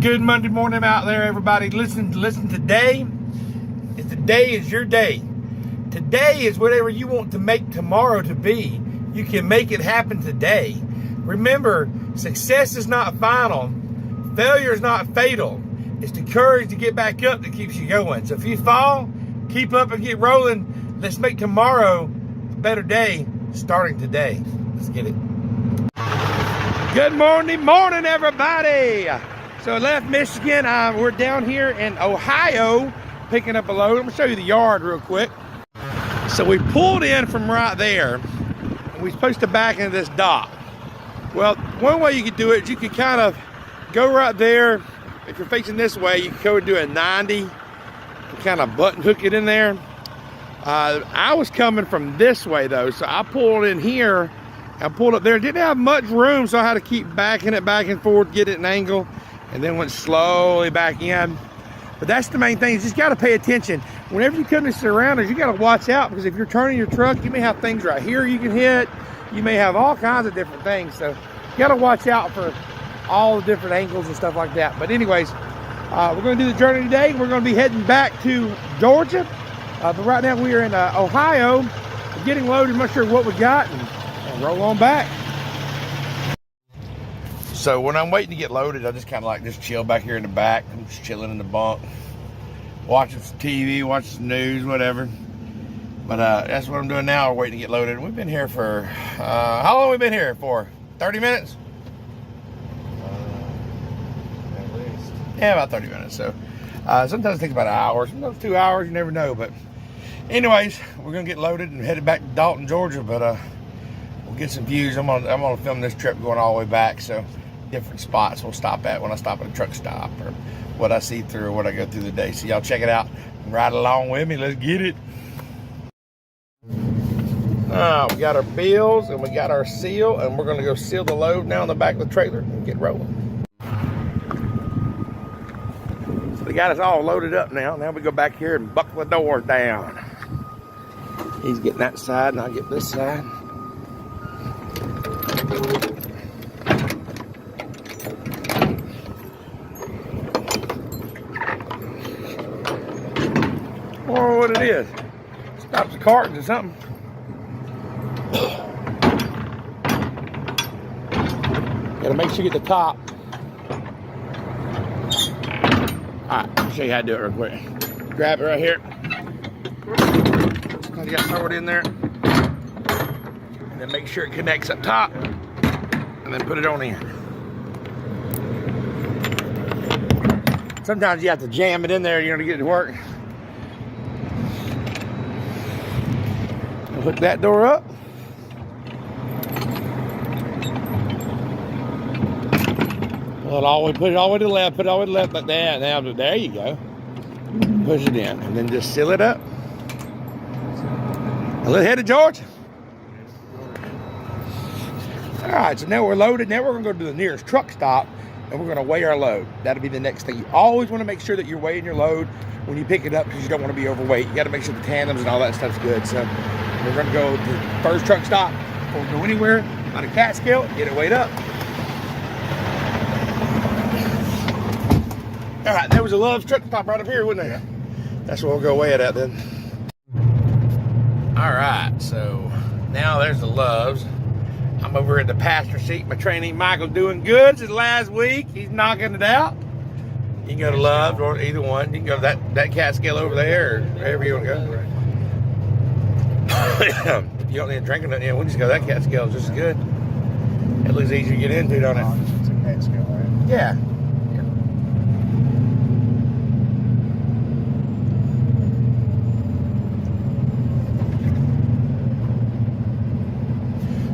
Good Monday morning out there, everybody. Listen today. Today is your day. Today is whatever you want to make tomorrow to be. You can make it happen today. Remember, success is not final. Failure is not fatal. It's the courage to get back up that keeps you going. So if you fall, keep up and get rolling. Let's make tomorrow a better day starting today. Let's get it. Good morning, everybody. So I left Michigan. We're down here in Ohio picking up a load. I'm gonna show you the yard real quick. So we pulled in from right there, and we're supposed to back into this dock. Well, one way you could do it is you could kind of go right there. If you're facing this way, you can go and do a 90 and kind of button hook it in there. I was coming from this way though, so I pulled in here. I pulled up there. Didn't have much room, so I had to keep backing it back and forth, get it an angle, and then went slowly back in. But that's the main thing. You just got to pay attention. Whenever you come to surroundings, you got to watch out, because if you're turning your truck, you may have things right here you can hit. You may have all kinds of different things. So you got to watch out for all the different angles and stuff like that. But anyways, we're going to do the journey today. We're going to be heading back to Georgia. But right now we are in Ohio. We're getting loaded. I'm not sure what we got. And roll on back. So when I'm waiting to get loaded, I just kind of like just chill back here in the back. I'm just chilling in the bunk, watching some TV, watching some news, whatever. But that's what I'm doing now. We're waiting to get loaded. We've been here for, how long have we been here for? 30 minutes? At least. Yeah, about 30 minutes. So sometimes it takes about an hour, sometimes 2 hours, you never know. But anyways, we're gonna get loaded and headed back to Dalton, Georgia. But we'll get some views. I'm gonna film this trip going all the way back. So different spots we'll stop at when I stop at a truck stop, or what I see through, or what I go through the day. So y'all check it out and ride along with me. Let's get it. We got our bills and we got our seal, and we're gonna go seal the load now in the back of the trailer and get rolling. So they got us all loaded up now. Now we go back here and buckle the doors down. He's getting that side and I'll get this side. Or what it is. Stops the cartons or something. Gotta make sure you get the top. Alright, I'll show you how to do it real quick. Grab it right here. You gotta throw it in there. And then make sure it connects up top. And then put it on in. Sometimes you have to jam it in there, you're gonna get it to work. Hook that door up. Well, put it all the way to the left, put it all the way to the left, but there you go. Push it in, and then just seal it up. Let's head to Georgia. All right, so now we're loaded. Now we're gonna go to the nearest truck stop, and we're gonna weigh our load. That'll be the next thing. You always wanna make sure that you're weighing your load when you pick it up, because you don't wanna be overweight. You gotta make sure the tandems and all that stuff's good. So we're gonna go to the first truck stop before we go anywhere on a Catskill, get it weighed up. All right, there was a Love's truck stop right up here, wasn't there? That's where we'll go weigh it at then. All right, so now there's the Love's. I'm over in the passenger seat. My trainee Michael's doing good since last week. He's knocking it out. You can go to Love's or either one. You can go to that Catskill over there, or wherever you want to go. If you don't need to drink nothing, we'll just go to that Catskill. It's just as good. It looks easier to get into, don't it? It's a Catskill, right? Yeah.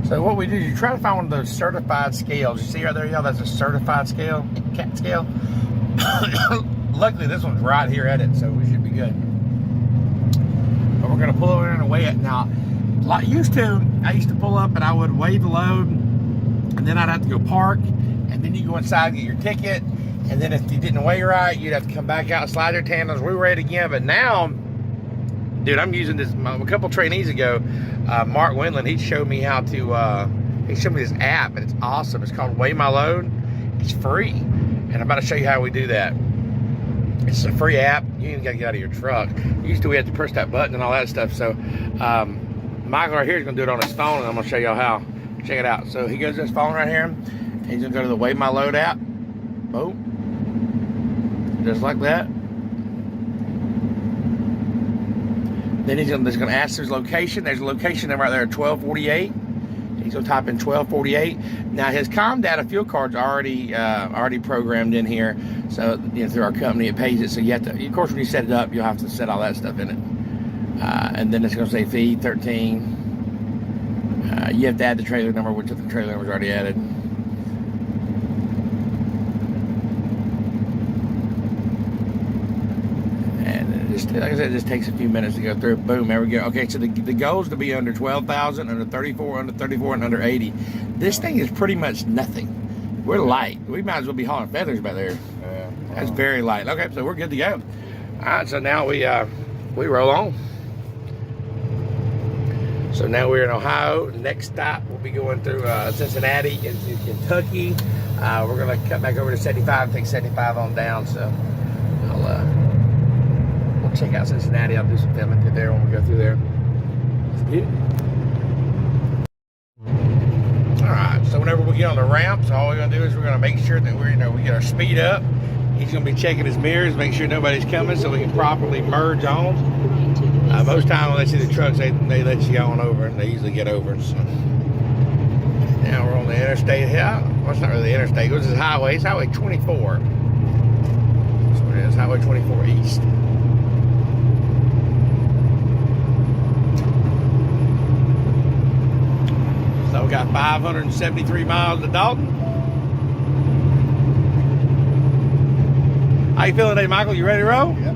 So what we do is you try to find one of those certified scales. You see right there, y'all, that's a certified scale, Catskill. Luckily, this one's right here at it, so we should be good. But we're gonna pull over and weigh it. Now, I used to pull up and I would weigh the load, and then I'd have to go park, and then you go inside and get your ticket, and then if you didn't weigh right, you'd have to come back out, slide your tandems, re-weigh it again. But now, dude, I'm using this, a couple trainees ago, Mark Wendland, he showed me how to, he showed me this app, and it's awesome. It's called Weigh My Load. It's free. And I'm about to show you how we do that. It's a free app. You ain't got to get out of your truck. Used to we had to press that button and all that stuff. So Michael right here is going to do it on his phone, and I'm going to show y'all how. Check it out. So he goes to his phone right here. He's going to go to the Weigh My Load app. Boom. Just like that. Then he's just going to ask his location. There's a location right there, 1248. He's going to type in 1248. Now his ComData fuel card's already programmed in here. So through our company, it pays it. So you have to, of course, when you set it up, you'll have to set all that stuff in it. And then it's going to say feed 13. You have to add the trailer number, which the trailer number's already added. Like I said, it just takes a few minutes to go through. Boom, there we go. Okay, so the goal is to be under 12,000, under 34, under 34, and under 80. This thing is pretty much nothing. We're light. We might as well be hauling feathers back there. Yeah. That's very light. Okay, so we're good to go. All right, so now we roll on. So now we're in Ohio. Next stop, we'll be going through Cincinnati into Kentucky. We're gonna cut back over to 75 and take 75 on down. So we'll check out Cincinnati. I'll do some filming through there when we go through there. All right. So whenever we get on the ramps, all we're gonna do is we're gonna make sure that we get our speed up. He's gonna be checking his mirrors, make sure nobody's coming, so we can properly merge on. Most times when they see the trucks, they let you go on over, and they usually get over. So now we're on the interstate. Yeah, well, it's not really the interstate. This is highway. It's Highway 24. That's what it is. Highway 24 East. So we got 573 miles to Dalton. How you feeling today, Michael? You ready to roll? Yep.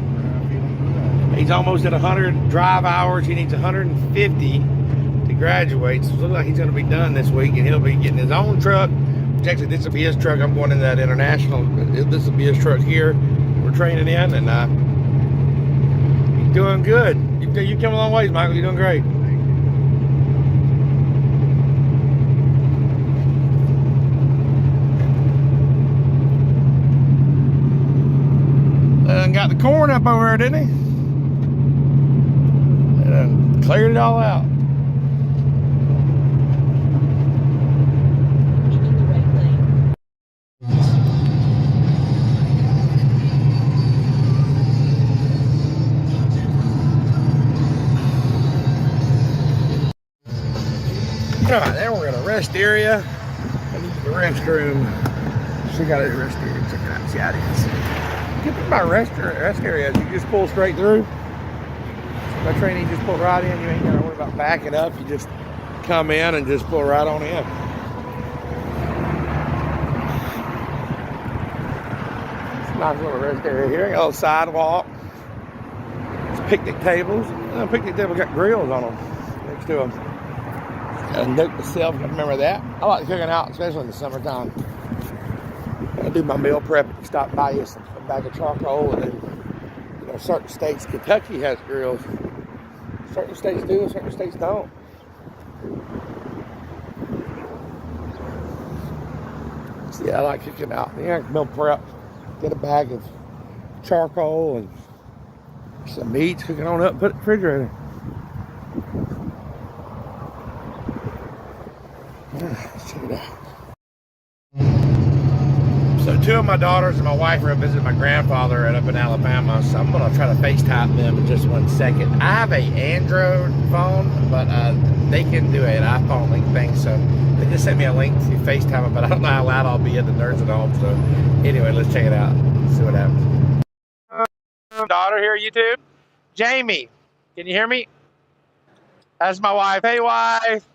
He's almost at 100 drive hours. He needs 150 to graduate. So it looks like he's going to be done this week, and he'll be getting his own truck. Actually, this will be his truck. I'm going in that international. This will be his truck here. We're training in, and he's doing good. You come a long ways, Michael. You're doing great. Got the corn up over there, didn't he? Cleared it all out. Alright, then we're in a rest area. I need the restroom. She got a rest area. Check it out. See how it is. Get to my rest area. You just pull straight through. My train, you just pull right in. You ain't got to worry about backing up. You just come in and just pull right on in. It's a nice little rest area here. Got a little sidewalk. It's picnic tables. Picnic tables got grills on them next to them. Got a note to self. Remember that. I like cooking out, especially in the summertime. I do my meal prep. Stop by you a bag of charcoal, and then certain states, Kentucky has grills. Certain states do, and certain states don't. So yeah, I like cooking out. Meal prep. Get a bag of charcoal and some meat, cook it on up, put it in the refrigerator. Check it out. So two of my daughters and my wife are up visiting my grandfather up in Alabama, so I'm going to try to FaceTime them in just 1 second. I have a Android phone, but they can do an iPhone link thing, so they just sent me a link to FaceTime them, but I don't know how loud I'll be at the Nerds at Home, so anyway, let's check it out. See what happens. Daughter here, YouTube. Jamie, can you hear me? That's my wife. Hey, wife.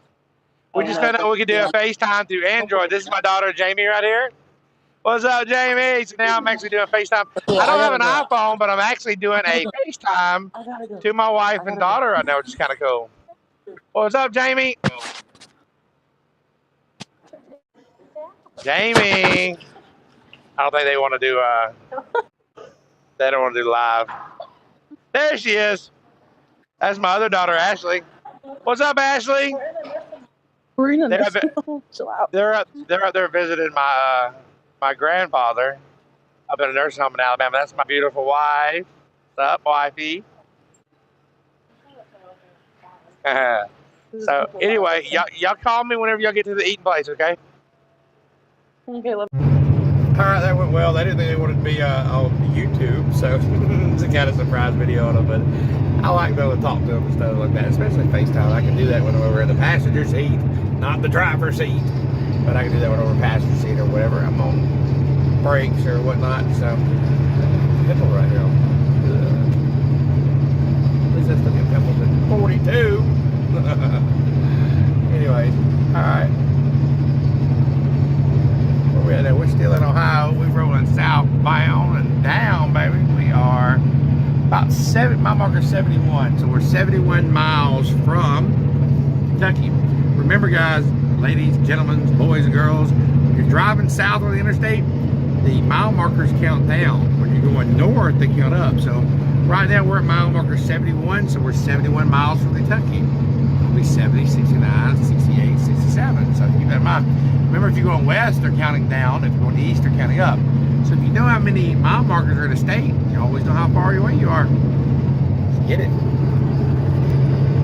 We just found out we could do a FaceTime through Android. This is my daughter, Jamie, right here. What's up, Jamie? So now I'm actually doing FaceTime. I don't have an iPhone, but I'm actually doing a FaceTime to my wife and daughter right now, which is kind of cool. What's up, Jamie? Jamie. I don't think they want to do, they don't want to do live. There she is. That's my other daughter, Ashley. What's up, Ashley? Chill out. They're up there visiting my my grandfather up in a nursing home in Alabama. That's my beautiful wife. What's up, wifey? So anyway, y'all call me whenever y'all get to the eating place, okay? Okay, love. All right, that went well. They didn't think they wanted to be on YouTube, so it's a kind of surprise video on them. But I like being able to talk to them and stuff like that, especially FaceTime. I can do that when I'm over in the passenger seat, not the driver's seat, but I can do that when I'm over in the passenger seat or whatever. I'm on brakes or whatnot. So pimple right here. At least that's the new pimples at 42. Anyways, all right. We're still in Ohio. We're rolling southbound and down, baby. We are about mile marker 71. So we're 71 miles from Kentucky. Remember, guys, ladies, gentlemen, boys and girls, when you're driving south on the interstate, the mile markers count down. When you're going north, they count up. So right now we're at mile marker 71, so we're 71 miles from Kentucky. It'll be 70, 69, 68, 67. So keep that in mind. Remember, if you're going west, they're counting down. If you're going east, they're counting up. So if you know how many mile markers are in a state, you always know how far away you are. Just get it.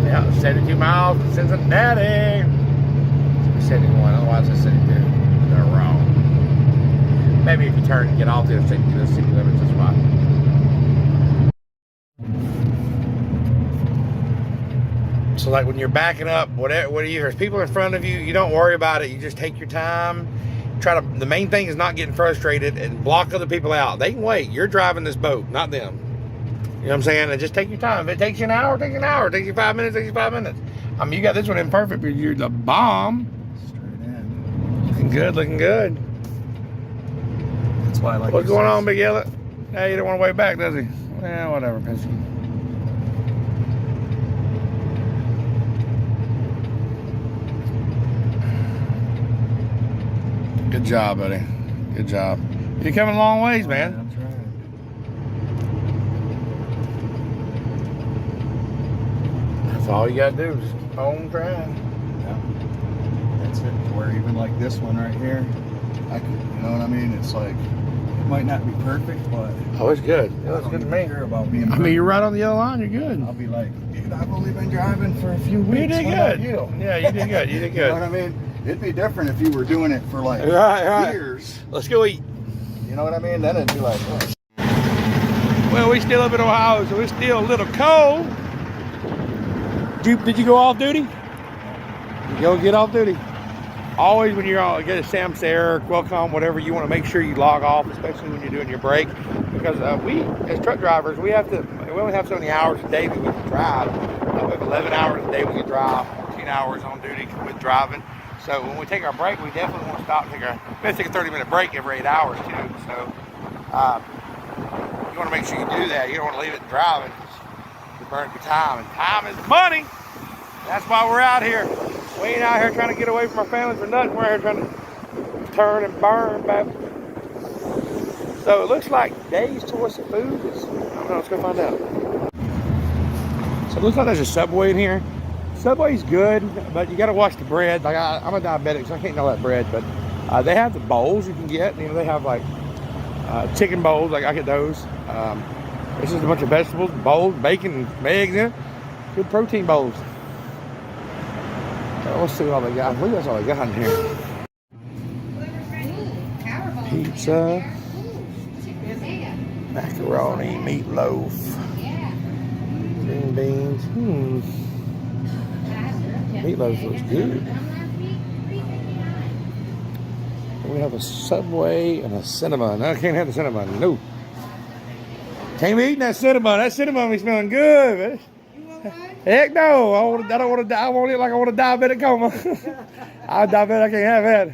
Yeah, 72 miles to Cincinnati. 71, otherwise it's 72. They're wrong. Maybe if you turn and get off the city limits, that's why. So like when you're backing up, whatever there's people in front of you, you don't worry about it. You just take your time. The main thing is not getting frustrated and block other people out. They can wait. You're driving this boat, not them. You know what I'm saying? And just take your time. If it takes you an hour, take an hour. It takes you 5 minutes, takes you 5 minutes. I mean, you got this one in perfect, but you're the bomb. Straight in. Looking good, looking good. That's why I like. What's going on, Big Yellow? Hey, you don't want to wait back, does he? Well, whatever, Pissy. Good job, buddy. Good job. You're coming a long ways, man. That's right. That's all you gotta do is home drive. Yeah. That's it. To where even like this one right here, I could, you know what I mean? It's like, it might not be perfect, but Oh, it's good. I It's don't good to even me. care about being I mean, you're right on the yellow line. You're good. I'll be like, dude, I've only been driving for a few weeks. You did What about good. you? Yeah, you did good. You did You know what good. I mean? It'd be different if you were doing it for like Right. years. Let's go eat. You know what I mean? Then it'd be like, oh, Well, we still up in Ohio, so it's still a little cold. Did you go off duty? You go get off duty. Always when you're on, get a Samsara, Qualcomm, whatever, you want to make sure you log off, especially when you're doing your break, because we, as truck drivers, we only have so many hours a day that we can drive. We have 11 hours a day we can drive, 14 hours on duty with driving. So when we take our break, we definitely want to stop and take a 30-minute break every 8 hours too. So you want to make sure you do that. You don't want to leave it driving. You burn your time, and time is money. That's why we're out here. We ain't out here trying to get away from our families for nothing. We're out here trying to turn and burn, baby. So it looks like Dave's Choice of Food is, I don't know, let's go find out. So it looks like there's a Subway in here. Subway's good, but you gotta watch the bread. Like I'm a diabetic, so I can't know that bread, but they have the bowls you can get. You know, they have like chicken bowls, like I get those. This is a bunch of vegetables, bowls, bacon, and eggs in it. Good protein bowls. Let's see what all they got. I believe that's all they got in here. Pizza, macaroni, meatloaf, green beans. Meatloaf looks good. We have a Subway and a Cinnamon. I can't have the Cinnamon. No. Can't be eating that Cinnamon. That Cinnamon be smelling good, man. Heck no. I don't want to. I want it like I want a diabetic coma. I'm diabetic. I can't have that.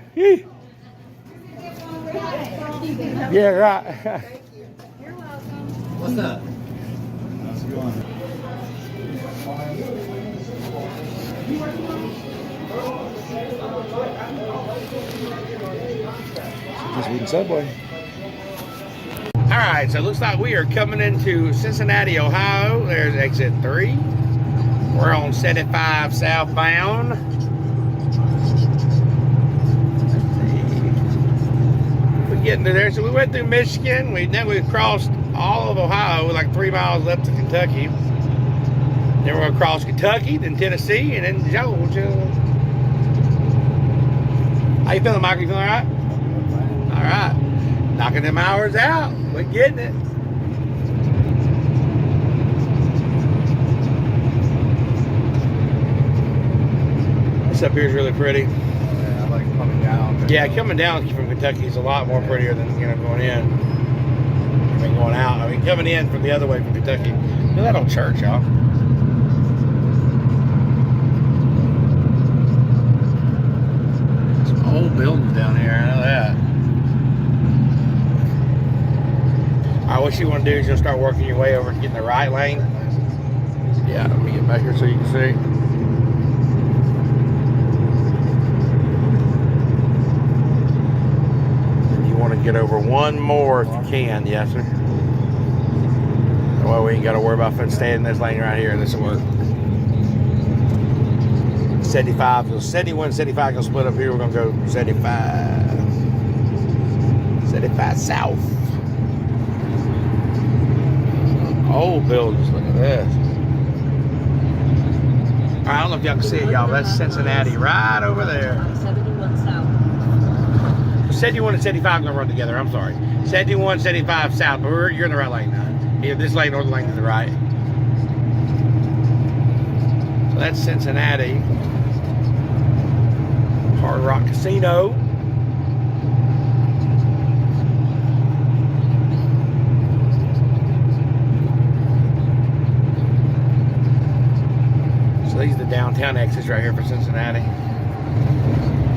Yeah, right. You're welcome. what's up? How's it going? Just eating Subway. All right, so it looks like we are coming into Cincinnati, Ohio. There's exit 3. We're on 75 southbound. If we getting to there. So we went through Michigan. Then we crossed all of Ohio, like 3 miles left to Kentucky. Then we're going to cross Kentucky, then Tennessee, and then Georgia. How you feeling, Michael? You feeling all right? All right. Knocking them hours out. We're getting it. This up here is really pretty. Yeah, I like coming down. Yeah, coming down from Kentucky is a lot more prettier than going in. I mean, going out. I mean, coming in from the other way from Kentucky. Look at that old church, y'all. Some old buildings down here. I know that. All right, what you want to do is you'll start working your way over to get in the right lane. Yeah, let me get back here so you can see. To get over one more if you can, yes sir. Well, we ain't got to worry about staying in this lane right here. This will work. 75, so 71, 75 gonna split up here. We're gonna go 75. 75 south. Old buildings, look at this. All right, I don't know if y'all can see it, y'all. That's Cincinnati right over there. 71 south. 71 and 75 gonna run together. I'm sorry. 71, 75 south, but you're in the right lane now. Either this lane or the lane to the right. So that's Cincinnati. Hard Rock Casino. So these are the downtown exits right here for Cincinnati.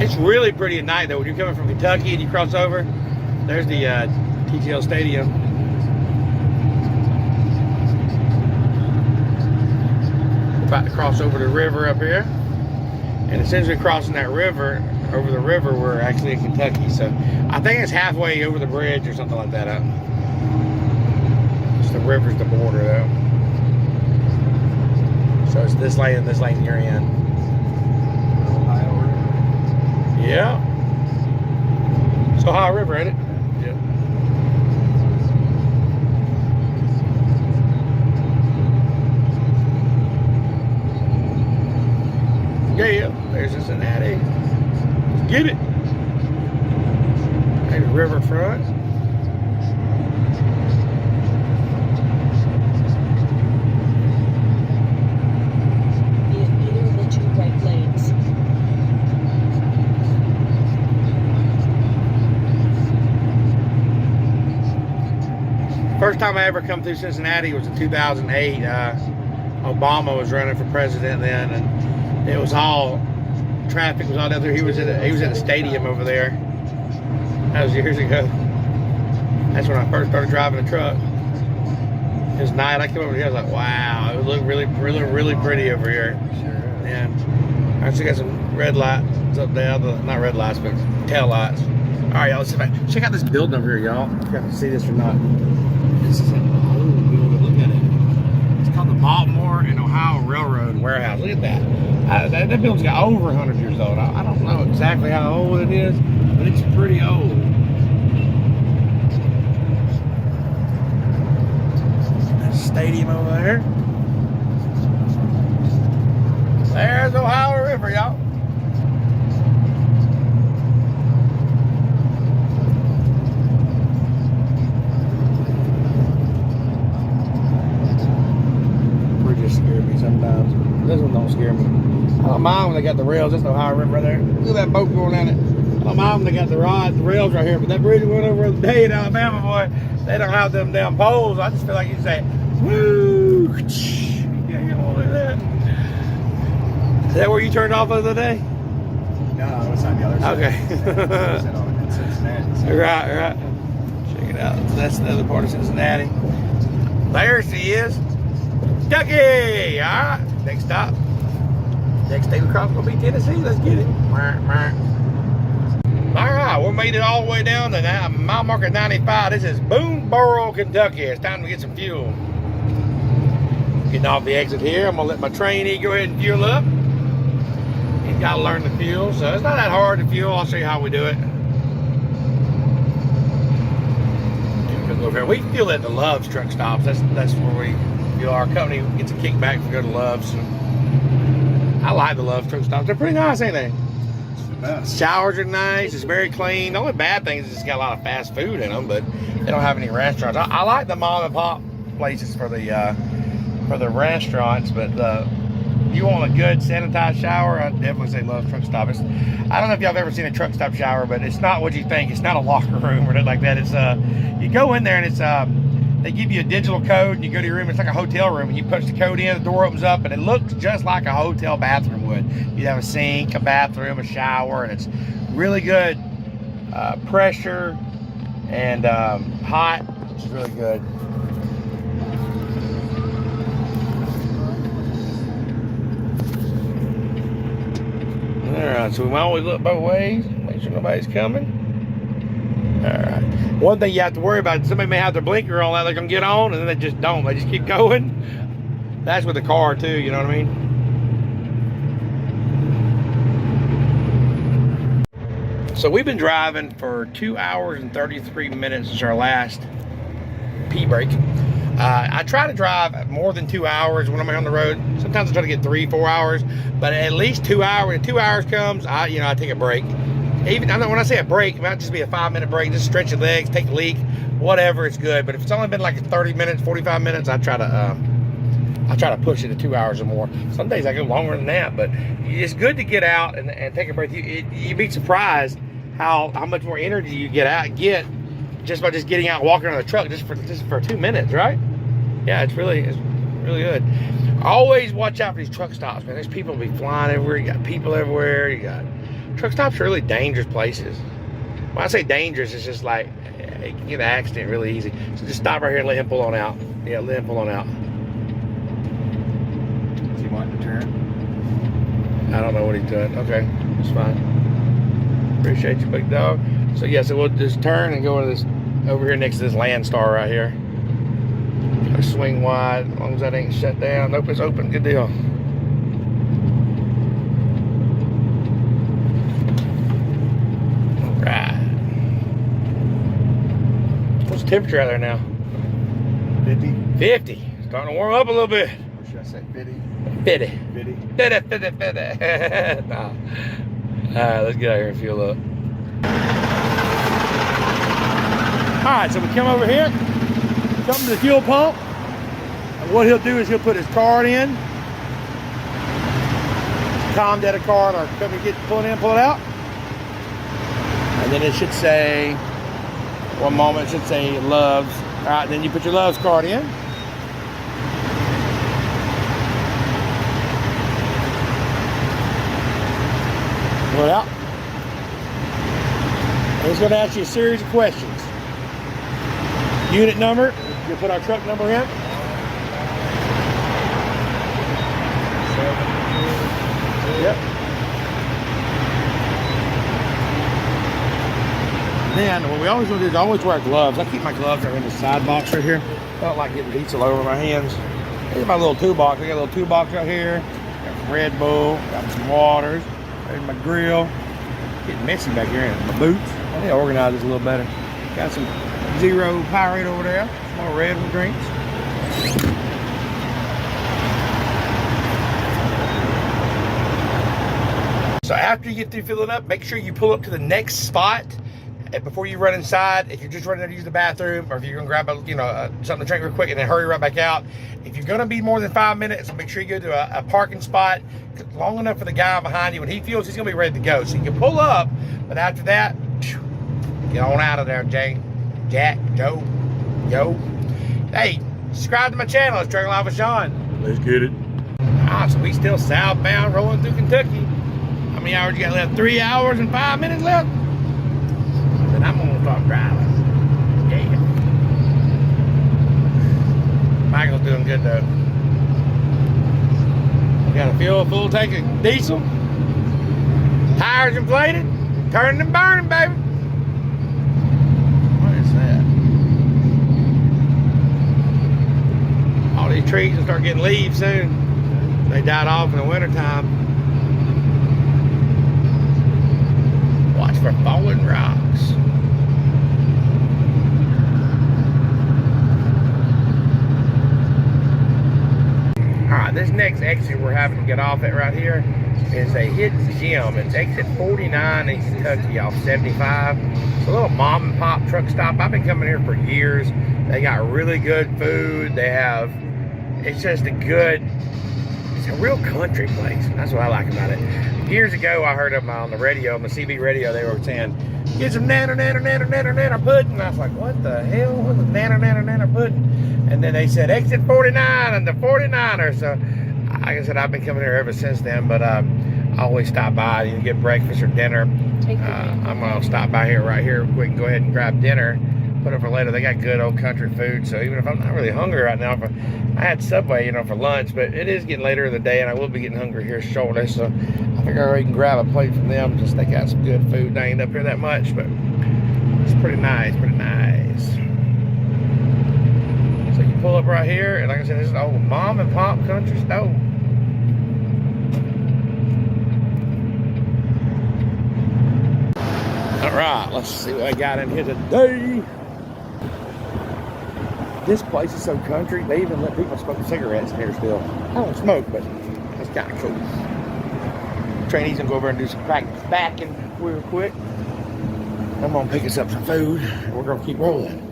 It's really pretty at night though. When you're coming from Kentucky and you cross over, there's the TTL Stadium. We're about to cross over the river up here. And as soon as we're crossing that river, over the river, we're actually in Kentucky. So I think it's halfway over the bridge or something like that up. Just the river's the border though. So it's this lane and this lane you're in. Yeah. It's Ohio River, ain't it? Yeah. Yeah, there's Cincinnati. Let's get it. There's Riverfront. In either of the 2 right lanes. First time I ever come through Cincinnati was in 2008. Obama was running for president then, and it was all traffic was all down there. He was at a stadium over there. That was years ago. That's when I first started driving a truck. It was night. I came over here. I was like, wow, it looked really, really, really pretty over here. Sure. Yeah. I also got some red lights up there. Not red lights, but tail lights. All right, y'all. Let's see if I check out this building over here, y'all. I forgot to see this or not. This is an old building. Look at it. It's called the Baltimore and Ohio Railroad Warehouse. Look at that. That building's got over 100 years old. I don't know exactly how old it is, but it's pretty old. That stadium over there. There's Ohio River, y'all. Scare me sometimes. This one don't scare me. I don't mind when they got the rails. That's the Ohio River right there. Look at that boat going down it. I don't mind when they got the rails right here. But that bridge we went over the day in Alabama, boy, they don't have them damn poles. I just feel like you say, woo! Yeah, you don't look at that. Is that where you turned off the other day? No, it's on the other side. Okay. In Cincinnati. So. Right. Check it out. That's the other part of Cincinnati. There she is. Kentucky! Alright, next stop. Next state we cross will be Tennessee. Let's get it. Alright, we made it all the way down to mile marker 95. This is Boonesboro, Kentucky. It's time to get some fuel. Getting off the exit here. I'm going to let my trainee go ahead and fuel up. He's got to learn to fuel, so it's not that hard to fuel. I'll show you how we do it. over here. We feel at the Love's truck stops. That's where we, you know, our company gets a kickback if we go to Love's. And I like the Love's truck stops. They're pretty nice, ain't they? It's the best. Showers are nice. It's very clean. The only bad thing is it's got a lot of fast food in them, but they don't have any restaurants. I like the mom and pop places for the restaurants, but you want a good sanitized shower, I'd definitely say Love's Truck Stop. I don't know if y'all have ever seen a truck stop shower, but it's not what you think. It's not a locker room or nothing like that. It's you go in there and it's they give you a digital code and you go to your room. It's like a hotel room, and you punch the code in, the door opens up, and it looks just like a hotel bathroom would. You have a sink, a bathroom, a shower, and it's really good pressure and hot. It's really good. Alright, so we always look both ways, make sure nobody's coming. Alright. One thing you have to worry about, somebody may have their blinker on, they're going to get on, and then they just don't. They just keep going. That's with the car, too, you know what I mean? So we've been driving for 2 hours and 33 minutes since our last pee break. I try to drive more than 2 hours when I'm on the road. Sometimes I try to get 3-4 hours, but at least 2 hours. When 2 hours comes, I take a break. Even when I say a break, it might just be a 5-minute break. Just stretch your legs, take a leak, whatever. It's good. But if it's only been like 30 minutes, 45 minutes, I try to push it to 2 hours or more. Some days I go longer than that, but it's good to get out and take a break. You'd be surprised how much more energy you get just by getting out, walking on the truck just for 2 minutes, right? Yeah, it's really good. Always watch out for these truck stops, man. There's people be flying everywhere. You got people everywhere. You got truck stops are really dangerous places. When I say dangerous, it's just like you can get an accident really easy. So just stop right here and let him pull on out. Yeah, let him pull on out. Does he want to turn? I don't know what he's doing. Okay, that's fine. Appreciate you, big dog. So yeah, so we'll just turn and go to this over here next to this Landstar right here. Gotta swing wide, as long as that ain't shut down. Nope, it's open. Good deal. All right. What's the temperature out there now? 50? 50. Starting to warm up a little bit. Or should I say 50? 50. 50? 50. Nah. All right, let's get out here and fuel up. All right, so we come over here, come to the fuel pump, and what he'll do is he'll put his card in, Comdata card, our company gets pull it in, pull it out, and then it should say, one moment, it should say Love's. All right, then you put your Love's card in. Pull it out. And it's going to ask you a series of questions. Unit number, you'll put our truck number in. Yep. Then what we always want to do is always wear gloves. I keep my gloves right in the side box right here. I don't like getting diesel over my hands. Here's my little toolbox. I got a little toolbox right here. Got some Red Bull, got some waters. There's my grill. Getting messy back here in my boots. I need to organize this a little better. Got some Zero Powerade over there. Some more Red Bull drinks. So after you get through filling up, make sure you pull up to the next spot before you run inside. If you're just running there to use the bathroom, or if you're gonna grab something to drink real quick and then hurry right back out. If you're gonna be more than 5 minutes, make sure you go to a parking spot long enough for the guy behind you when he feels he's gonna be ready to go. So you can pull up, but after that, get on out of there, Jack, Joe, Yo. Hey, subscribe to my channel. It's Trucking Life with Sean. Let's get it. So we still southbound rolling through Kentucky. How many hours you got left? 3 hours and 5 minutes left? Then I'm gonna start driving. Yeah. Michael's doing good though. We got a full tank of diesel. Tires inflated. Turning and burning, baby. What is that? All these trees will start getting leaves soon. They died off in the wintertime. Watch for falling rocks. next exit we're having to get off at right here is a hidden gem. It's exit 49 in Kentucky off 75. It's a little mom and pop truck stop. I've been coming here for years. They got really good food. It's just it's a real country place. That's what I like about it. Years ago, I heard them on the radio, on the CB radio, they were saying, get some nanner pudding. I was like, what the hell? What's a nanner pudding? And then they said, exit 49 and the 49er. So, like I said, I've been coming here ever since then, but I always stop by. You can get breakfast or dinner. I'm going to stop by here right here quick and go ahead and grab dinner. Put it for later. They got good old country food. So even if I'm not really hungry right now, I had Subway, you know, for lunch, but it is getting later in the day and I will be getting hungry here shortly. So I figure I can grab a plate from them. Just they got some good food. They ain't up here that much, but it's pretty nice, pretty nice. So you pull up right here, and like I said, this is an old mom and pop country store. All right, let's see what I got in here today. This place is so country, they even let people smoke cigarettes in here still. I don't smoke, but that's kind of cool. Trainee's gonna go over and do some practice backing real quick. I'm gonna pick us up some food, and we're gonna keep rolling.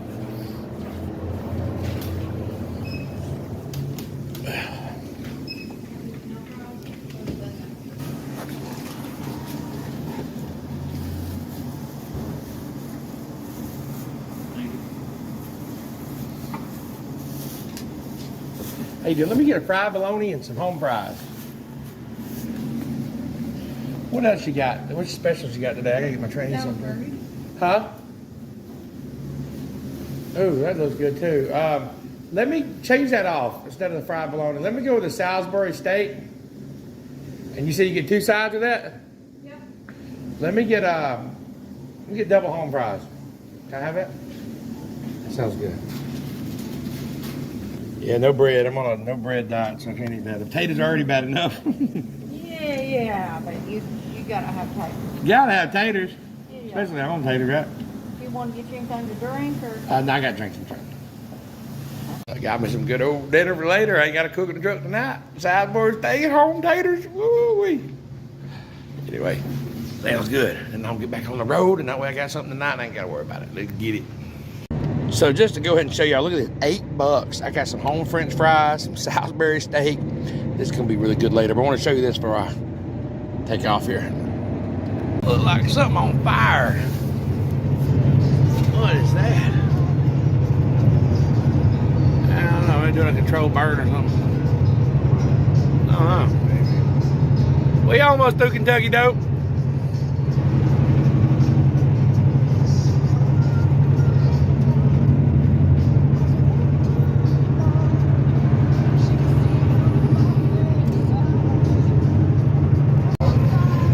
Hey, dude, let me get a fried bologna and some home fries. What else you got? Which specials you got today? I gotta get my trainees something. Huh? Oh, that looks good too. Let me change that off instead of the fried bologna. Let me go with the Salisbury steak. And you said you get 2 sides of that? Yep. Let me get double home fries. Can I have it? That sounds good. Yeah, no bread. I'm on a no bread diet, so I can't eat that. The potatoes are already bad enough. Yeah, but you gotta have taters. You gotta have taters. Yeah. Especially on taters, right? You want to get you anything to drink or? No, I got drinks and drinks. I got me some good old dinner for later. I ain't got to cook in the truck tonight. Salisbury steak at home taters. Woo-wee. Anyway, sounds good. And I'll get back on the road, and that way I got something tonight and I ain't got to worry about it. Let's get it. So just to go ahead and show y'all, look at this, $8. I got some home French fries, some Salisbury steak. This is gonna be really good later, but I want to show you this before I take off here. Look like something on fire. What is that? I don't know, they're doing a controlled burn or something. I don't know. We almost through Kentucky, dope.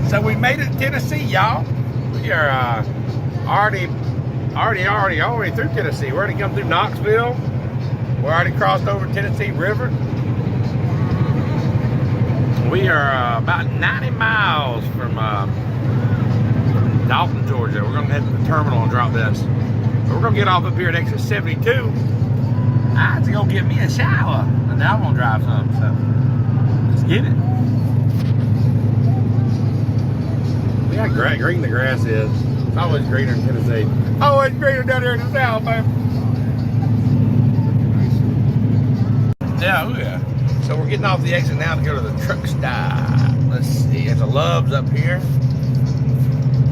So we made it to Tennessee, y'all. We are already through Tennessee. We already come through Knoxville. We already crossed over Tennessee River. We are about 90 miles from Dalton, Georgia. We're gonna head to the terminal and drop this. We're gonna get off up here at exit 72. I have to go get me a shower, and then I'm gonna drive some. So let's get it. Yeah, green the grass is. It's always greener in Tennessee. Always greener down here in the south, man. Yeah, oh yeah. So we're getting off the exit now to go to the truck stop. Let's see, there's a Love's up here.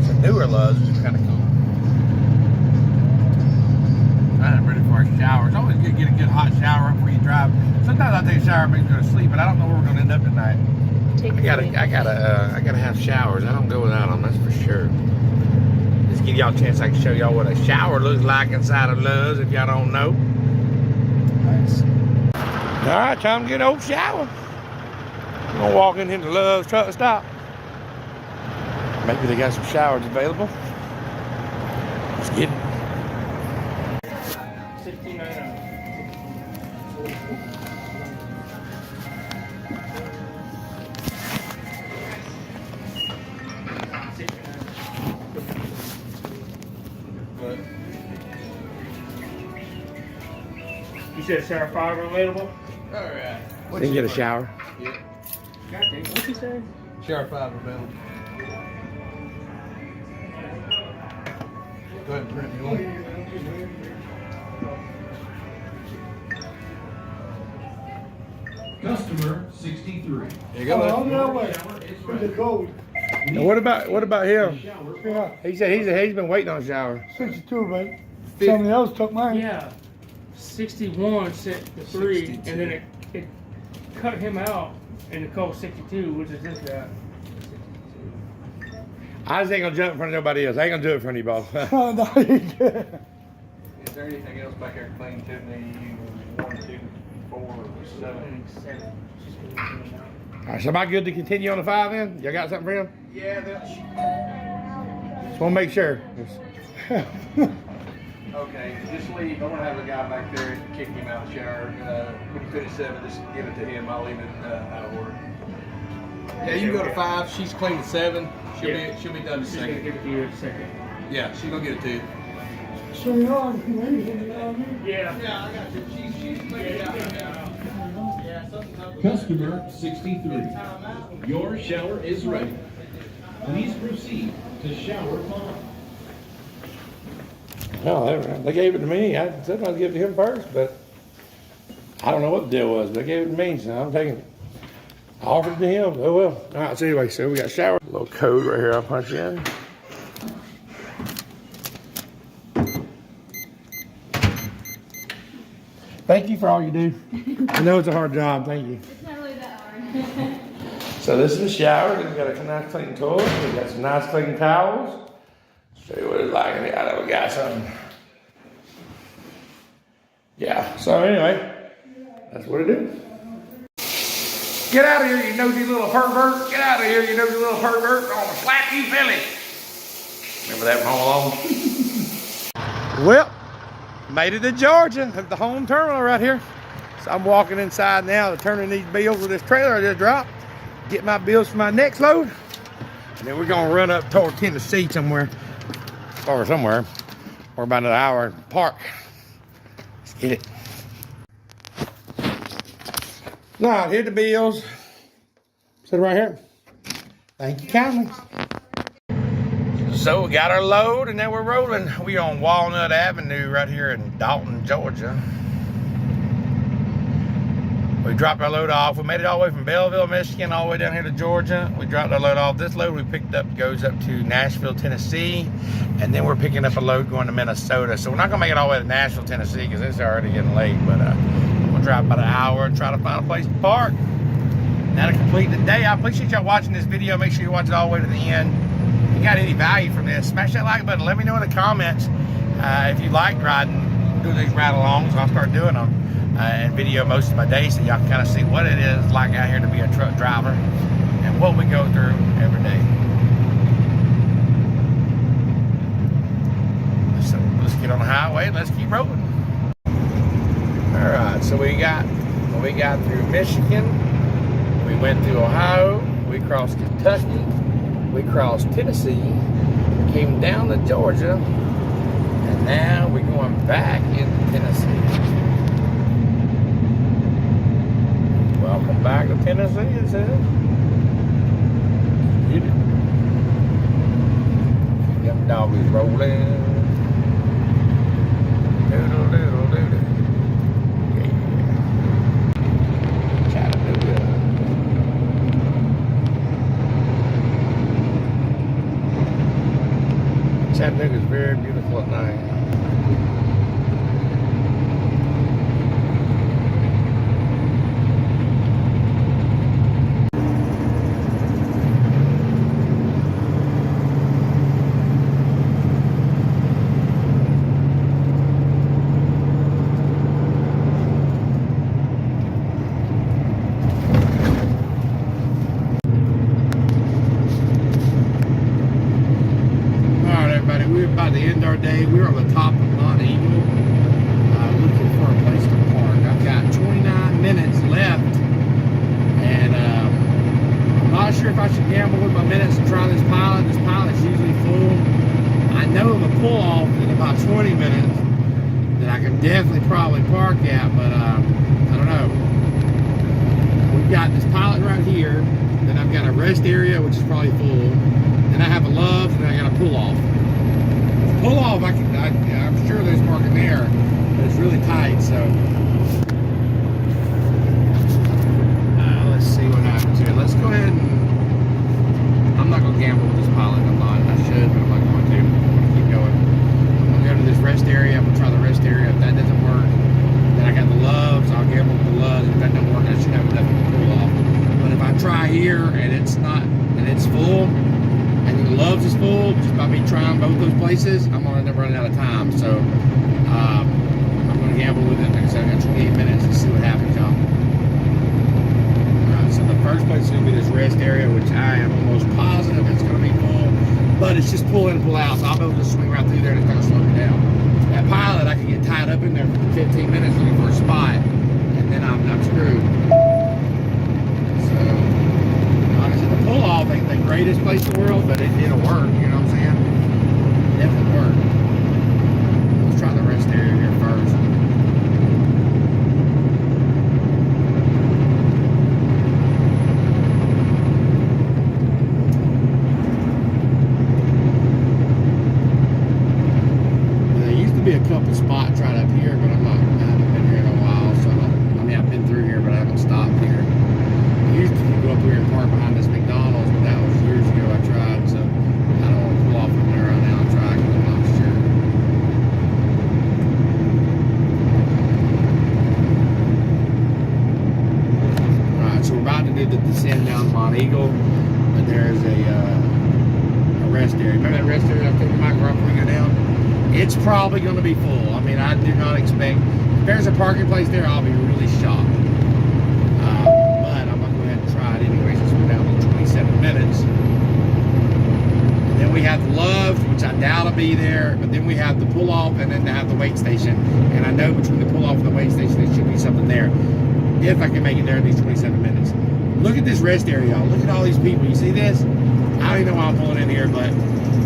Some newer Love's, which is kind of cool. I'm ready for a shower. It's always good to get a good hot shower before you drive. Sometimes I take a shower and make me go to sleep, but I don't know where we're going to end up tonight. I gotta have showers. I don't go without them, that's for sure. Just give y'all a chance I can show y'all what a shower looks like inside of Love's if y'all don't know. Nice. All right, time to get an old shower. I'm gonna walk into Love's truck stop. Maybe they got some showers available. Let's get it. You said shower 5 available? All right. Didn't get a shower. Yeah. What'd you say? Shower 5 available. Go ahead and print me one. Customer 63. There you go. On that way. With the code. And what about him? Yeah, He said he's been waiting on a shower. 62, but somebody else took mine. Yeah. 61 set the 3, and then it cut him out and it called 62, which is this guy. I just ain't gonna jump in front of nobody else. I ain't gonna do it in front of you, boss. Oh, no, you did. Is there anything else back there clean to me? 1, 2, 4, 7. 7. All right, so am I good to continue on the 5 then? Y'all got something for him? Yeah, Just wanna make sure. okay, just leave. I'm gonna have a guy back there and kick him out of the shower. When you finish 7, just give it to him. I'll leave it out of order. Yeah, you go to 5. She's clean to 7. She'll be done in a She's gonna second. give it to you in a second. Yeah, she's gonna get it to you. So you're on, you know what I mean? Yeah. Yeah, I got you. She's cleaned it out right now. Customer 63. Your shower is ready. Please proceed to shower 5. No, they gave it to me. I said I'd give it to him first, but I don't know what the deal was. They gave it to me, so I'm taking it. I offered it to him. Oh well. All right. So anyway, so we got shower. A little code right here. I'll punch in. Thank you for all you do. I know it's a hard job. Thank you. It's not really that hard. So this is the shower. We've got a nice clean toilet. We've got some nice clean towels. Show you what it's like. I know we got something. Yeah. So anyway, that's what it is. Get out of here, you nosy little pervert. Get out of here, you nosy little pervert. I'm gonna slap you, Billy. Remember that from Home Alone? Well, made it to Georgia, at the home terminal right here. So I'm walking inside now to turn in these bills with this trailer I just dropped. Get my bills for my next load. And then we're gonna run up toward Tennessee somewhere. Or somewhere. Or about another hour and park. Let's get it. All right, here the bills. Sit right here. Thank you kindly. So we got our load and now we're rolling. We on Walnut Avenue right here in Dalton, Georgia. We dropped our load off. We made it all the way from Belleville, Michigan, all the way down here to Georgia. We dropped our load off. This load we picked up goes up to Nashville, Tennessee. And then we're picking up a load going to Minnesota. So we're not gonna make it all the way to Nashville, Tennessee because it's already getting late. But we'll drive about an hour and try to find a place to park. And that'll complete the day. I appreciate y'all watching this video. Make sure you watch it all the way to the end. If you got any value from this, smash that like button. Let me know in the comments if you like riding, do these ride-alongs. I'll start doing them and video most of my days so y'all can kind of see what it is like out here to be a truck driver and what we go through every day. So let's get on the highway and let's keep rolling. All right, so we got through Michigan, we went through Ohio, we crossed Kentucky, we crossed Tennessee, came down to Georgia, and now we're going back into Tennessee. Welcome back to Tennessee, it says. Get it. Them doggies rolling. Doodle doodle doodle. Yeah. Chattanooga. Chattanooga is very beautiful at night. By the end of our day, we're on the top of Mount Eagle, looking for a place to park. I've got 29 minutes left, and I'm not sure if I should gamble with my minutes and try this pilot. This pilot's usually full. I know of a pull-off in about 20 minutes that I can definitely probably park at, but I don't know. got this Pilot right here. Then I've got a rest area, which is probably full. Then I have a Love's, and then I got a pull off. Pull off, I'm sure there's parking there, but it's really tight. So let's see what happens here. Let's go ahead and. I'm not gonna gamble with this Pilot. I'm not. I should, but I'm not going to. I'm gonna keep going. I'm gonna go to this rest area. I'm gonna try the rest area. If that doesn't work, then I got the Love's. I'll gamble with the Love's. If that don't work, I should have enough to pull off. But if I try here and it's not, and it's full, and the Love's is full, just by me trying both those places, I'm gonna end up running out of time. So I'm gonna gamble with it. Like I said, I got 28 minutes to see what happens, y'all. So the first place is going to be this rest area, which I am almost positive it's going to be full, but it's just pull in and pull out, so I'll be able to swing right through there and it's going to slow me down. That Pilot, I can get tied up in there for 15 minutes looking for a spot, and then I'm screwed. So, like I said, the pull-off ain't the greatest place in the world, but it'll work, you know what I'm saying? Definitely work. Let's try the rest area here first. Be a couple spots right up here, but I haven't been here in a while, so I've been through here, but I haven't stopped here. I used to go up here and park behind this McDonald's, but that was years ago I tried, so I don't want to pull off from there right now and try because I'm not sure. Alright, so we're about to do the descend down Mont Eagle, but there's a rest area. Remember that rest area I took the mic right before we go down? It's probably going to be full. I mean, I do not expect. If there's a parking place there, I'll be really shocked. But I'm going to go ahead and try it anyway since we're down to 27 minutes. And then we have the Love's, which I doubt will be there. But then we have the pull off, and then they have the wait station. And I know between the pull off and the wait station, there should be something there. If I can make it there in these 27 minutes. Look at this rest area, y'all. Look at all these people. You see this? I don't even know why I'm pulling in here, but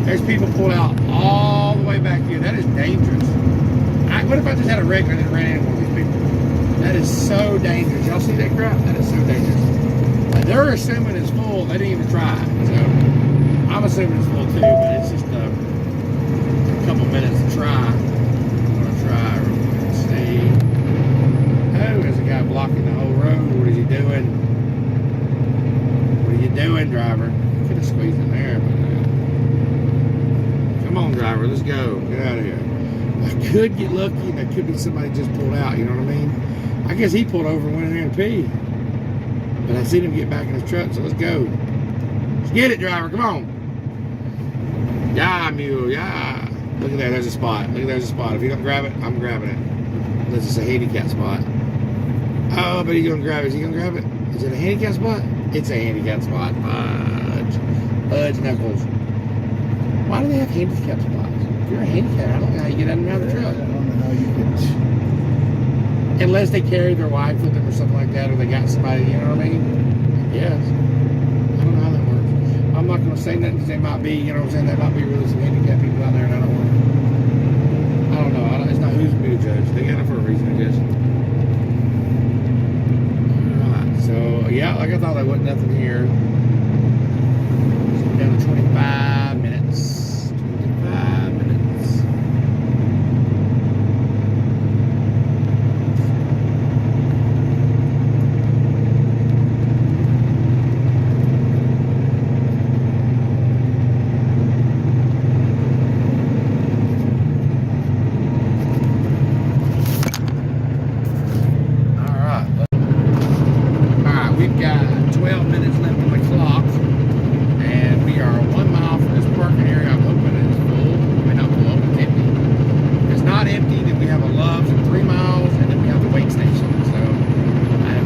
there's people pulled out all the way back here. That is dangerous. What if I just had a wreck and then ran into one of these people? That is so dangerous. Y'all see that crap? That is so dangerous. They're assuming it's full. They didn't even try. So I'm assuming it's full too, but it's just a couple minutes to try. I'm going to try real quick and see. Oh, there's a guy blocking the whole road. What is he doing? What are you doing, driver? Could have squeezed in there, but come on, driver, let's go. Get out of here. I could get lucky, and there could be somebody just pulled out, you know what I mean? I guess he pulled over and went in there and peed. But I seen him get back in his truck, so let's go. Let's get it, driver, come on. Yeah, mule, yeah. Look at there, there's a spot. Look, there's a spot. If you don't grab it, I'm grabbing it. This is a handicap spot. Oh, but he's gonna grab it. Is he gonna grab it? Is it a handicap spot? It's a handicap spot. Fudge knuckles. Why do they have handicap spots? If you're a handicap, I don't know how you get out and out of the truck. I don't know how you get. Unless they carry their wife with them or something like that, or they got somebody, you know what I mean? Yes. I don't know how that works. I'm not going to say nothing because they might be, you know what I'm saying? There might be really some handicapped people out there, and I don't know. It's not who's me to judge. They got it for a reason, I guess. Alright, so, yeah, like I thought, there wasn't nothing here. So we're down to 25 minutes. 25 minutes. We've got 12 minutes left on the clock, and we are 1 mile from this parking area. I'm hoping it's full. It may not full, it's empty. If it's not empty, then we have a Love's in 3 miles, and then we have the wait station. So,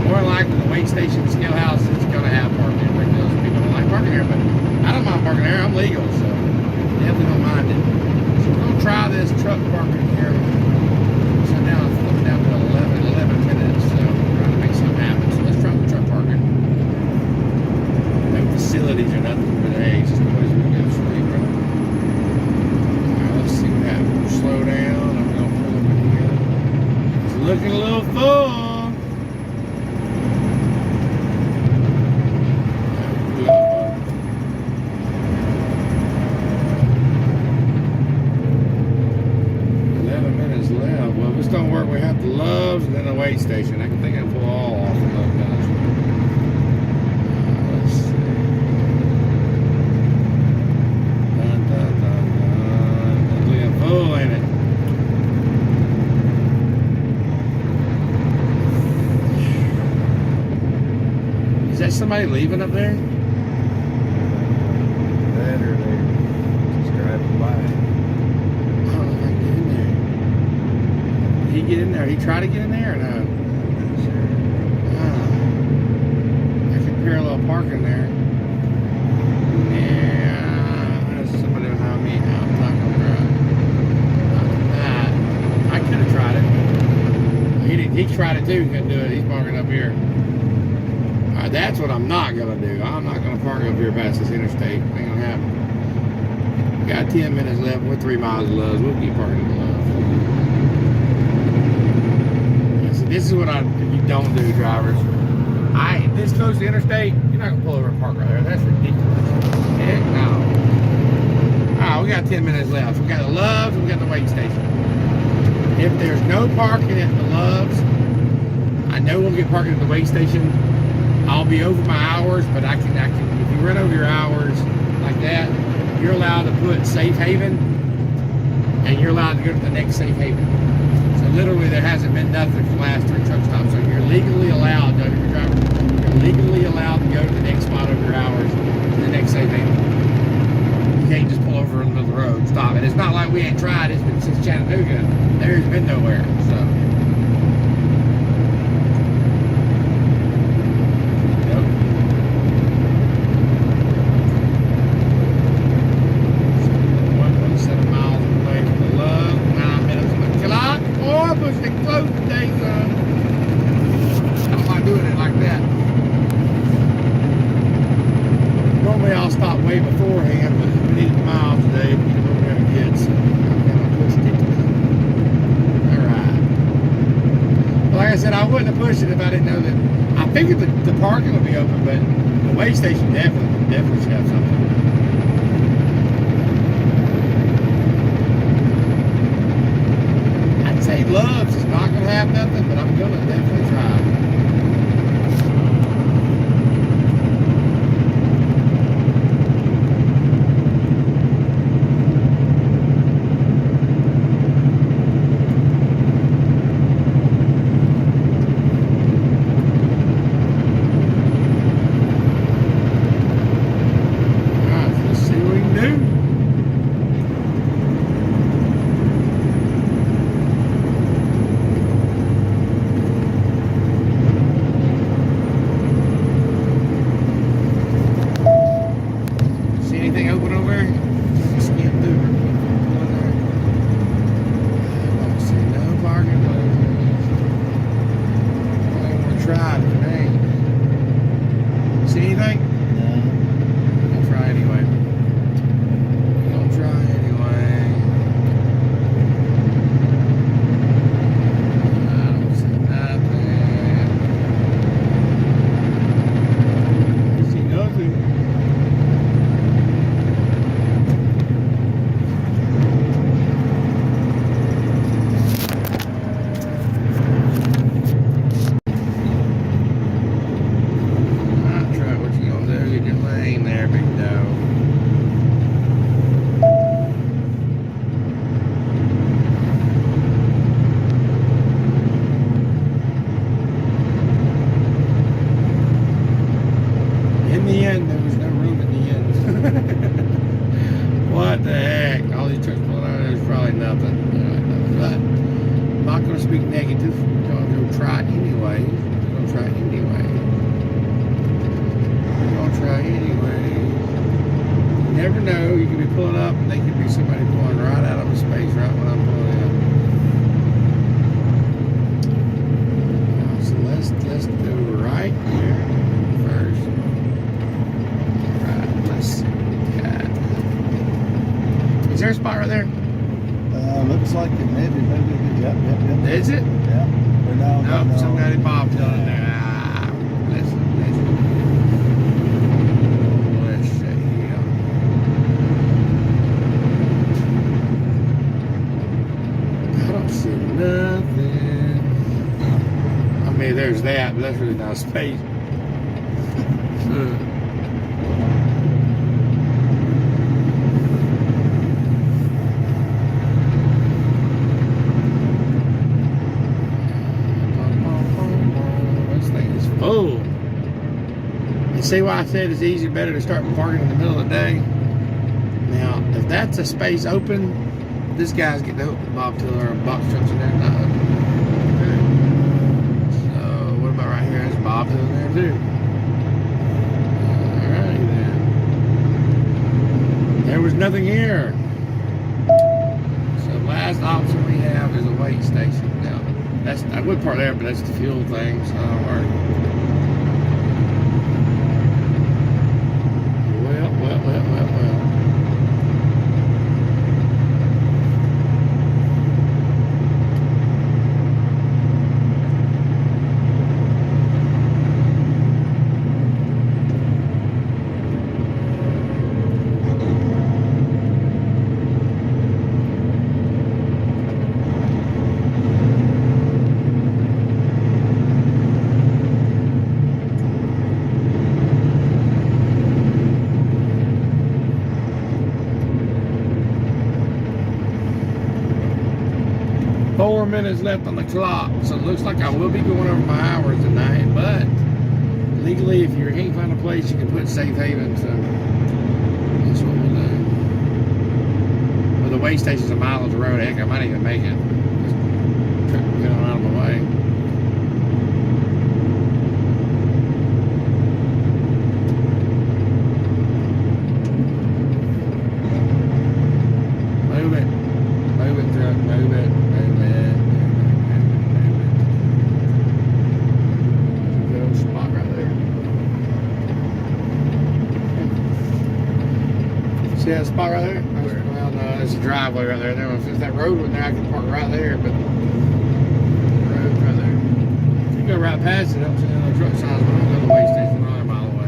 more likely the wait station, Scale House, is going to have parking. Those people don't like parking here, but I don't mind parking here. I'm legal, so definitely don't mind it. So we're going to try this truck parking here. So now it's coming down to 11 minutes, so we're trying to make something happen. So let's try the truck parking. No facilities or nothing, but hey, it's just always going to go straight, bro. Alright, let's see what happens. We'll slow down. I'm going to pull up in here. It's looking a little full. the Loves and then the weight station. I can think I can pull all off of those guys. Let's see. Dun, dun, dun, dun. Ugly and full, ain't it? Is that somebody leaving up there? That or they just driving by. I don't know if I can get in there. Did he get in there? He tried to get in there or no? I could parallel park in there. Yeah, there's somebody behind me now. I'm not gonna drive. I could have tried it. He tried it too. He couldn't do it. He's parking up here. Alright, that's what I'm not gonna do. I'm not gonna park up here past this interstate. Ain't gonna happen. We got 10 minutes left. We're 3 miles of Loves. We'll keep parking at the Loves. This is what you don't do, drivers. This close to the interstate, you're not gonna pull over and park right there. That's ridiculous. Heck no. Alright, we got 10 minutes left. We got the Loves, we got the weight station. If there's no parking at the Loves, I know we'll get parking at the weight station. I'll be over my hours, but I can if you run over your hours like that, you're allowed to put safe haven and you're allowed to go to the next safe haven. So literally there hasn't been nothing for the last 3 truck stops. So you're legally allowed, you're legally allowed to go to the next spot over your hours to the next safe haven. You can't just pull over in the middle of the road, stop it. It's not like we ain't tried, it's been since Chattanooga. There's been nowhere, so. Yep. 1.7 miles away from the Love, 9 minutes on the clock. Or push it close today, son. I don't like doing it like that. Normally I'll stop way beforehand, but we needed the miles today to get what we're gonna get, so I'm pushed it. Alright. Like I said, I wouldn't have pushed it if I didn't know that. I figured the parking would be open, but the weigh station definitely should have something. I'd say Loves is not gonna have nothing, but I'm gonna definitely try. Looks like it maybe. Yep. Is it? Yeah. Nope, somebody popped on there. Listen. Let's see here. I don't see nothing. Okay, there's that, but that's really not space. This thing is full. You see why I said it's easier, better to start parking in the middle of the day? Now, if that's a space open, this guy's getting the bobtail or box trucks in there. Not open. Okay. So, what about right here? There's bobtail in there too. Alrighty then. There was nothing here. So, last option we have is a weigh station. Now, I would park there, but that's the fuel thing, so don't worry. Well. 4 minutes left on the clock, so it looks like I will be going over my hours tonight, but legally, if you can't find a place, you can put safe haven, so that's what we'll do. Well, the weigh station's a mile of the road. Heck, I might even make it. Just get on out of my way. Move it, truck, move it. Spot right there. See that spot right there? Well, no, there's a driveway right there. If there's that road in there, I can park right there, but the road's right there. If you go right past it, up to the truck signs, but I'll go to the weigh station another mile away.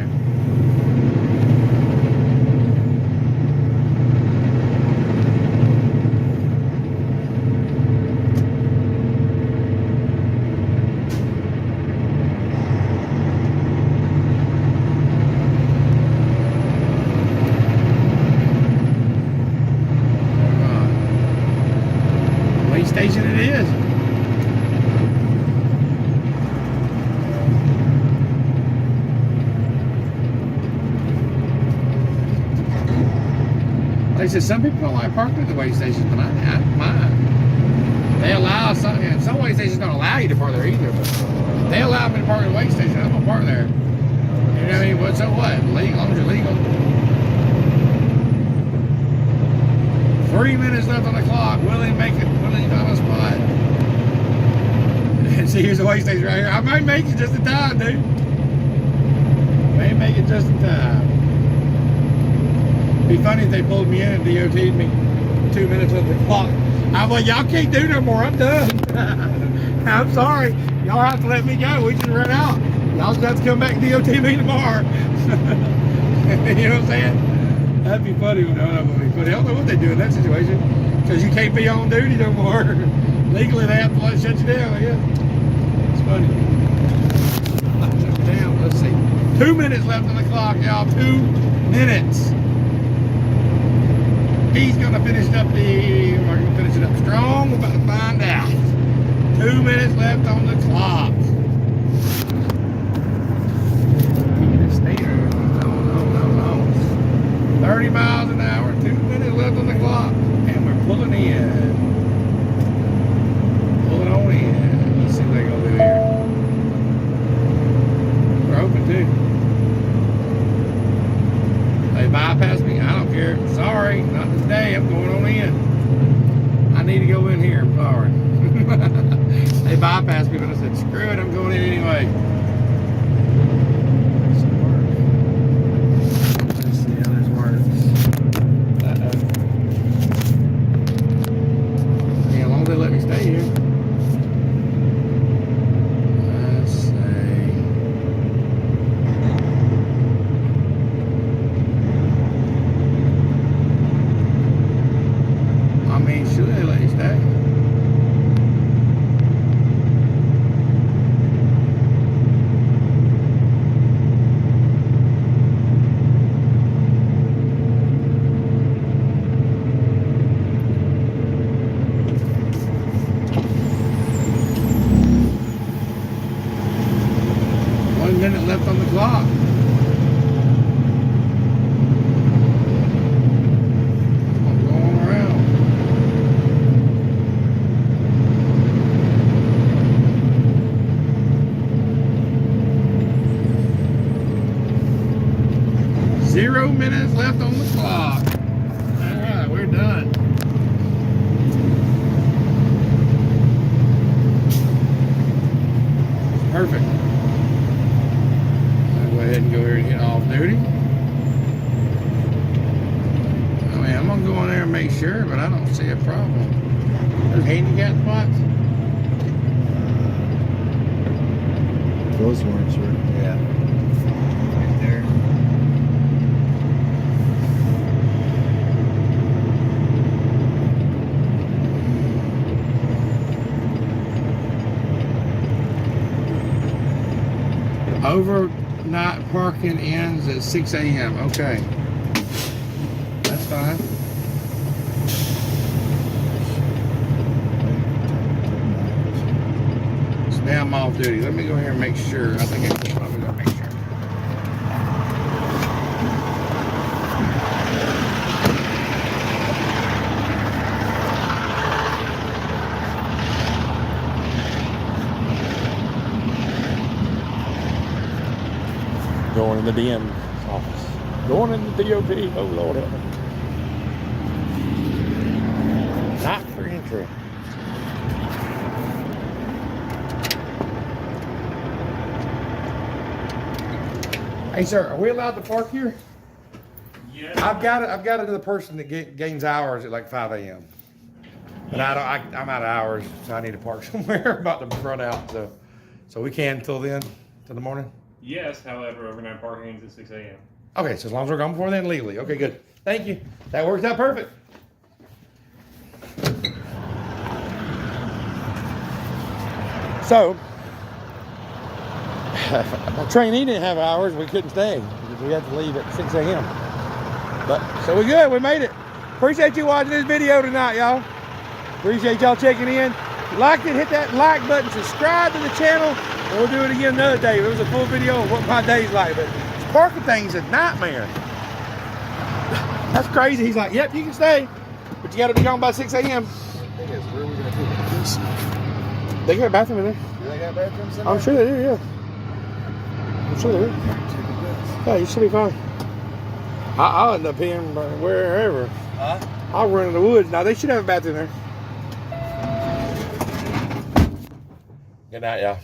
Station it is. Like I said, some people don't like parking at the weigh stations, but I don't mind. They allow some, and some weigh stations don't allow you to park there either, but they allow me to park at the weigh station. I'm gonna park there. You know what I mean? What? So what? Legal, as long as you're legal. 3 minutes left on the clock. Will he make it? Will he find a spot? And see, here's the weigh station right here. I might make it just in time, dude. May make it just in time. Be funny if they pulled me in and DOT'd me 2 minutes left on the clock. I'm like, y'all can't do no more. I'm done. I'm sorry. Y'all have to let me go. We just ran out. Y'all just have to come back and DOT me tomorrow. You know what I'm saying? That'd be funny. No, that would be funny. I don't know what they do in that situation, because you can't be on duty no more. Legally, they have to let shut you down. Yeah, it's funny. Shut you down. Let's see. 2 minutes left on the clock, y'all. 2 minutes. He's gonna finish it up. We're gonna finish it up strong. We're about to find out. 2 minutes left on the clock. Keep it staying. 30 miles an hour, 2 minutes left on the clock, and we're pulling in. Pulling on in. Let's see what they're gonna do here. We're hoping to. They bypassed me. I don't care. Sorry, not today. I'm going on in. I need to go in here. I'm sorry. They bypassed me, but I said, screw it. I'm going in anyway. Let me stay here. Let's see. I mean, should they let you stay? minutes left on the clock. I'm going around. Zero minutes left on the clock. All right, we're done. Perfect. I'll go ahead and go here and hit off duty. I mean, I'm gonna go in there and make sure, but I don't see a problem. There's handicap spots. Those ones are, yeah. Right there. Overnight parking ends at 6 a.m. Okay. That's fine. So now I'm off duty. Let me go here and make sure. I think I'm probably going to make sure. Going in the DM's office. Going in the DOT. Oh, Lord help me. Not for entry. Hey, sir, are we allowed to park here? Yes. I've got another person that gains hours at like 5 a.m. But I'm out of hours, so I need to park somewhere. About to run out, so we can till then, till the morning. Yes, however, overnight parking ends at 6 a.m. Okay, so as long as we're gone before then legally. Okay, good. Thank you. That works out perfect. So, a trainee didn't have hours. We couldn't stay because we had to leave at 6 a.m. But, so we're good. We made it. Appreciate you watching this video tonight, y'all. Appreciate y'all checking in. If you liked it, hit that like button. Subscribe to the channel. And we'll do it again another day. It was a full video of what my day's like. But this parking thing's a nightmare. That's crazy. He's like, yep, you can stay. But you got to be gone by 6 a.m. Where are we going to take this? They got a bathroom in there. Do they got bathrooms in there? I'm sure they do, yeah. I'm sure they do. Yeah, you should be fine. I'll end up peeing wherever. Huh? I'll run in the woods. Now, they should have a bathroom there. Good night, y'all.